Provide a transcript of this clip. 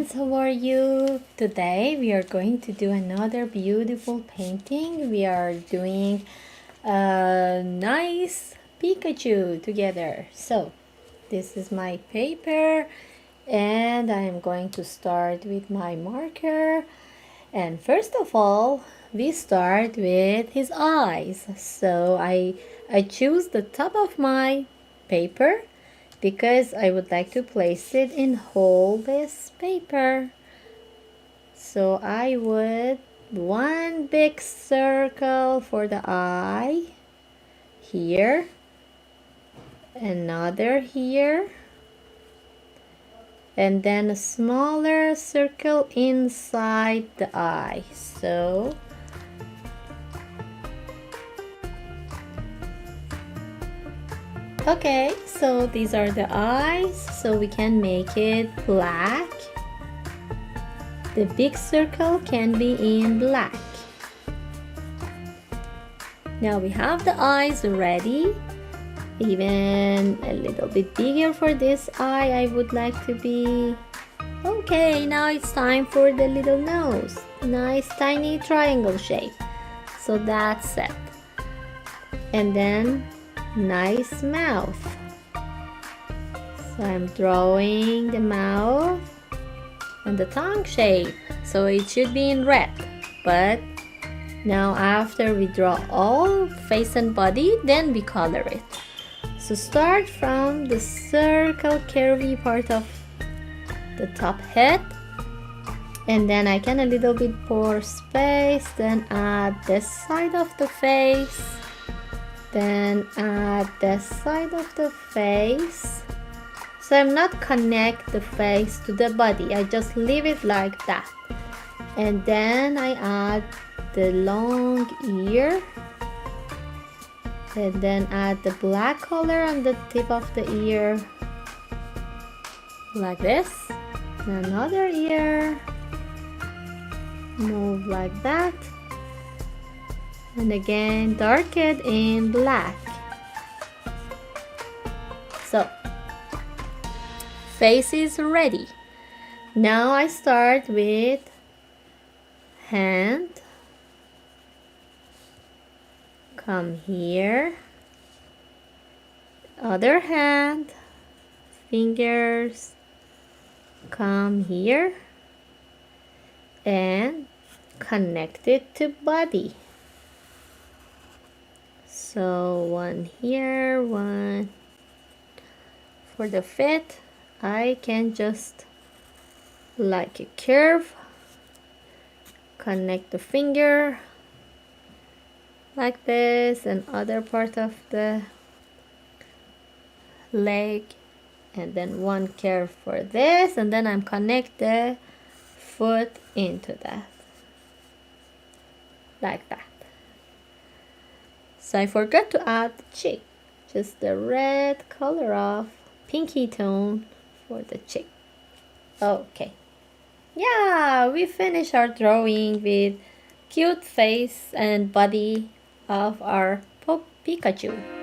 friends, how are you? Today we are going to do another beautiful painting. We are doing a nice Pikachu together. So this is my paper and I am going to start with my marker. And first of all, we start with his eyes. So I choose the top of my paper because I would like to place it in whole this paper. So I would one big circle for the eye here, another here, and then a smaller circle inside the eye. So okay, so these are the eyes, so we can make it black. The big circle can be in black. Now we have the eyes ready. Even a little bit bigger for this eye I would like to be. Okay, now it's time for the little nose. Nice tiny triangle shape. So that's it. And then nice mouth. So I'm drawing the mouth and the tongue shape, so it should be in red. But now after we draw all face and body, then we color it. So start from the circle curvy part of the top head, and then I can a little bit pour space, then add this side of the face, then add this side of the face. So I'm not connect the face to the body, I just leave it like that. And then I add the long ear, and then add the black color on the tip of the ear like this. Another ear, move like that, and again dark it in black. So face is ready. Now I start with hand. Come here. Other hand. Fingers. Come here. And connect it to body. So one here, one for the fit. I can just like a curve, connect the finger like this, and other part of the leg, and then one curve for this, and then I'm connect the foot into that like that. So I forgot to add the cheek, just the red color of pinky tone for the cheek. Okay, yeah, we finished our drawing with cute face and body of our Pikachu.